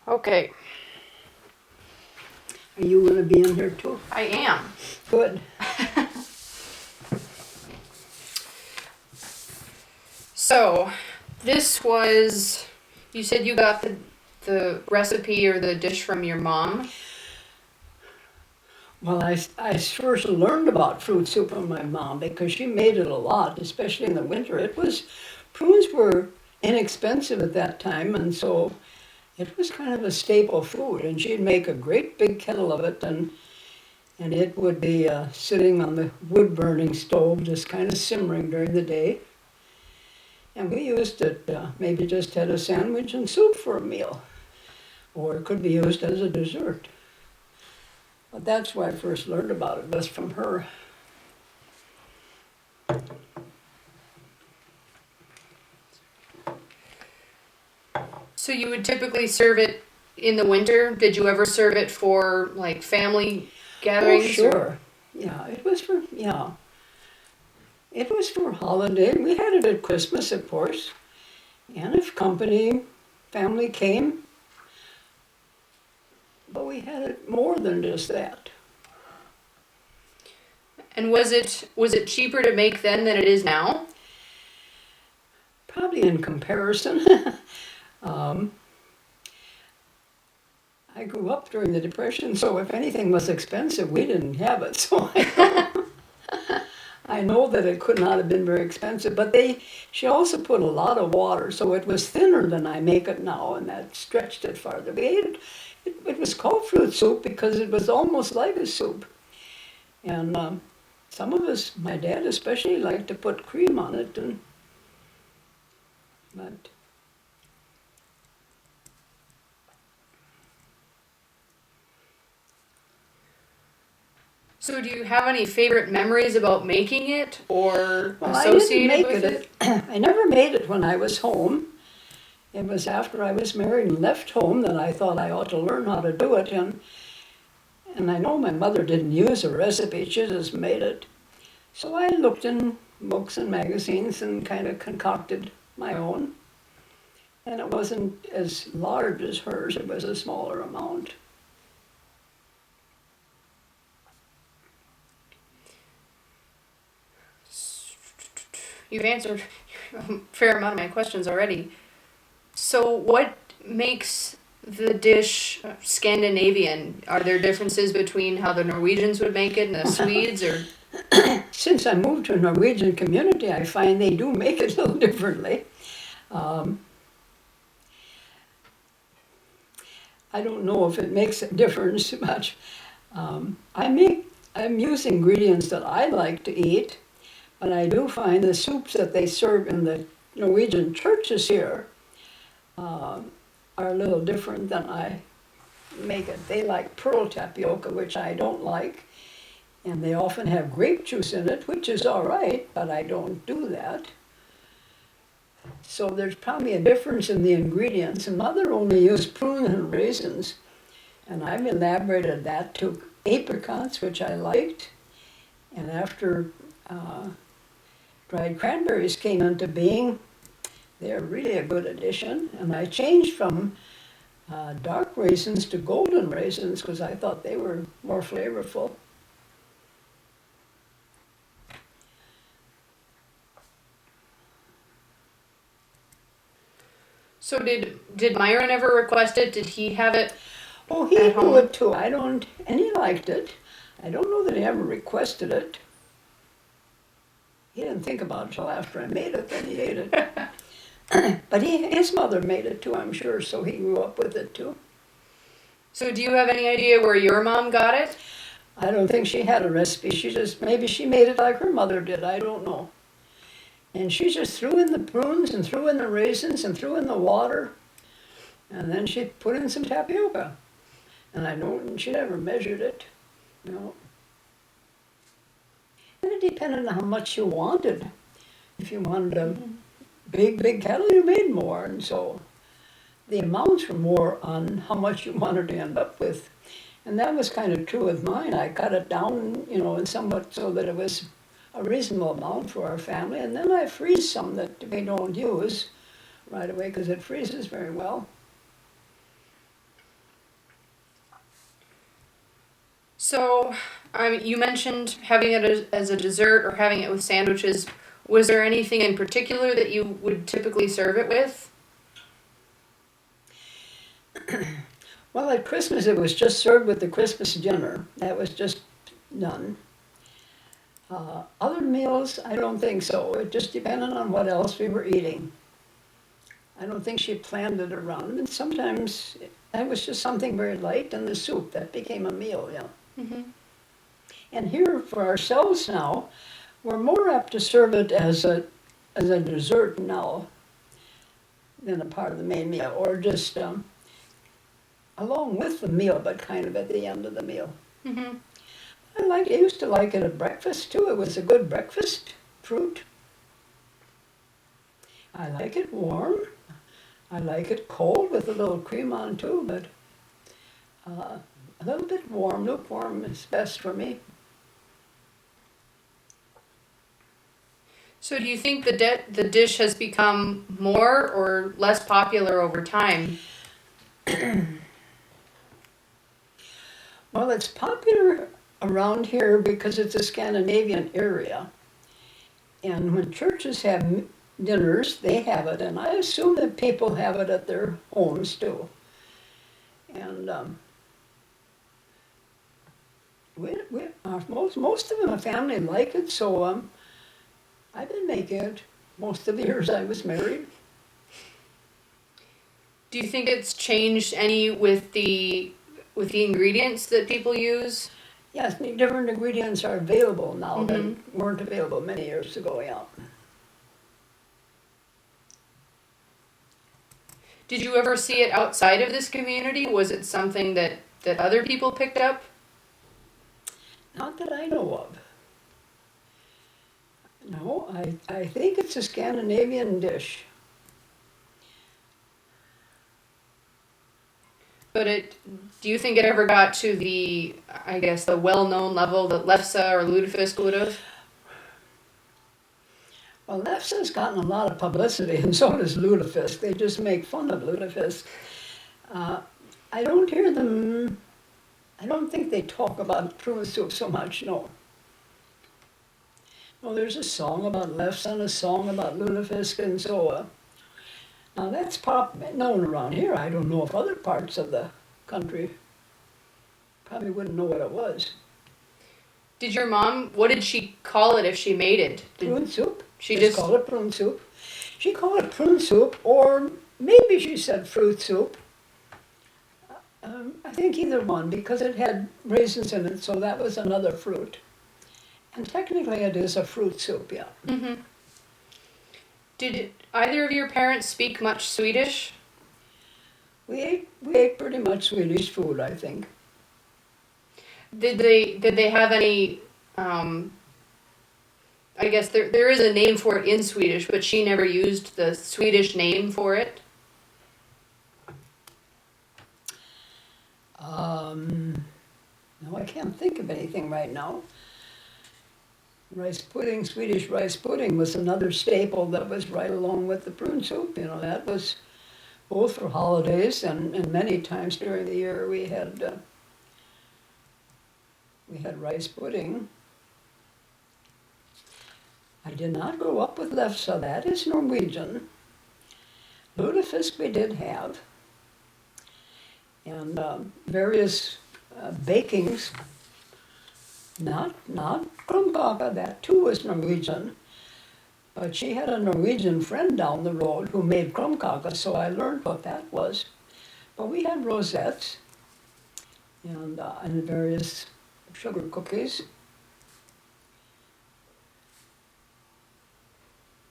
Okay, Are you going to be in here too? I am. Good. So, this was, you said you got the recipe or the dish from your mom? Well, I first learned about fruit soup from my mom because she made it a lot, especially in the winter. Prunes were inexpensive at that time, and so it was kind of a staple food. And she'd make a great big kettle of it, and it would be sitting on the wood burning stove, just kind of simmering during the day. And we used it, maybe just had a sandwich and soup for a meal, or it could be used as a dessert. But that's where I first learned about it, was from her. So you would typically serve it in the winter? Did you ever serve it for like family gatherings? Oh, sure. Yeah, it was for, yeah. It was for holiday. We had it at Christmas, of course. And if family came, but we had it more than just that. And was it cheaper to make then than it is now? Probably in comparison. I grew up during the Depression, so if anything was expensive, we didn't have it. So I know that it could not have been very expensive, but she also put a lot of water, so it was thinner than I make it now, and that stretched it farther. We ate it was called fruit soup because it was almost like a soup. And some of us, my dad especially, liked to put cream on it, but So do you have any favorite memories about making it or well, associated with it? I never made it when I was home. It was after I was married and left home that I thought I ought to learn how to do it. And I know my mother didn't use a recipe, she just made it. So I looked in books and magazines and kind of concocted my own. And it wasn't as large as hers, it was a smaller amount. You've answered a fair amount of my questions already. So what makes the dish Scandinavian? Are there differences between how the Norwegians would make it and the Swedes, or? Since I moved to a Norwegian community, I find they do make it a little differently. I don't know if it makes a difference much. I use ingredients that I like to eat, but I do find the soups that they serve in the Norwegian churches here are a little different than I make it. They like pearl tapioca, which I don't like, and they often have grape juice in it, which is all right, but I don't do that. So there's probably a difference in the ingredients. And Mother only used prune and raisins, and I've elaborated that to apricots, which I liked. And after dried cranberries came into being, they're really a good addition. And I changed from dark raisins to golden raisins because I thought they were more flavorful. So did Myron ever request it? Did he have it? Oh, he At home? knew it too. And he liked it. I don't know that he ever requested it. He didn't think about it until after I made it, then he ate it. But his mother made it too, I'm sure, so he grew up with it too. So do you have any idea where your mom got it? I don't think she had a recipe. Maybe she made it like her mother did, I don't know. And she just threw in the prunes and threw in the raisins and threw in the water. And then she put in some tapioca. And she never measured it, no. And it depended on how much you wanted. If you wanted a big kettle, you made more. And so the amounts were more on how much you wanted to end up with. And that was kind of true with mine. I cut it down, and somewhat so that it was a reasonable amount for our family. And then I freeze some that we don't use right away because it freezes very well. So, you mentioned having it as a dessert or having it with sandwiches. Was there anything in particular that you would typically serve it with? Well, at Christmas it was just served with the Christmas dinner. That was just done. Other meals, I don't think so. It just depended on what else we were eating. I don't think she planned it around. And sometimes that was just something very light, and the soup that became a meal. Yeah. Mm-hmm. And here for ourselves now, we're more apt to serve it as a dessert now than a part of the main meal, or just along with the meal, but kind of at the end of the meal. Mm-hmm. I used to like it at breakfast too. It was a good breakfast fruit. I like it warm. I like it cold with a little cream on too, but a little bit warm, lukewarm is best for me. So, do you think the dish has become more or less popular over time? Well, it's popular around here because it's a Scandinavian area. And when churches have dinners, they have it, and I assume that people have it at their homes too. And most of the family like it, so I've been making it most of the years I was married. Do you think it's changed any with the ingredients that people use? Yes, different ingredients are available now that Mm-hmm. weren't available many years ago. Yeah. Did you ever see it outside of this community? Was it something that other people picked up? Not that I know of. No, I think it's a Scandinavian dish. But do you think it ever got to the, I guess, the well-known level that Lefse or Lutefisk would have? Well, Lefse's gotten a lot of publicity, and so does Lutefisk. They just make fun of Lutefisk. Uh, I don't hear them. I don't think they talk about prune soup so much. No. Well, there's a song about Lefse and a song about Lutefisk, and so now that's known around here. I don't know if other parts of the country probably wouldn't know what it was. Did your mom, what did she call it if she made it? Prune soup. She Just just, called it prune soup. She called it prune soup, or maybe she said fruit soup. I think either one, because it had raisins in it, so that was another fruit. And technically it is a fruit soup, yeah. mm-hmm. Did either of your parents speak much Swedish? We ate pretty much Swedish food, I think. Did they have any, I guess there is a name for it in Swedish, but she never used the Swedish name for it? No, I can't think of anything right now. Rice pudding, Swedish rice pudding was another staple that was right along with the prune soup. You know, that was both for holidays and many times during the year we had rice pudding. I did not grow up with lefse, that is Norwegian. Lutefisk we did have, and various bakings. Not krumkake, that too was Norwegian. But she had a Norwegian friend down the road who made krumkake, so I learned what that was. But we had rosettes and various sugar cookies.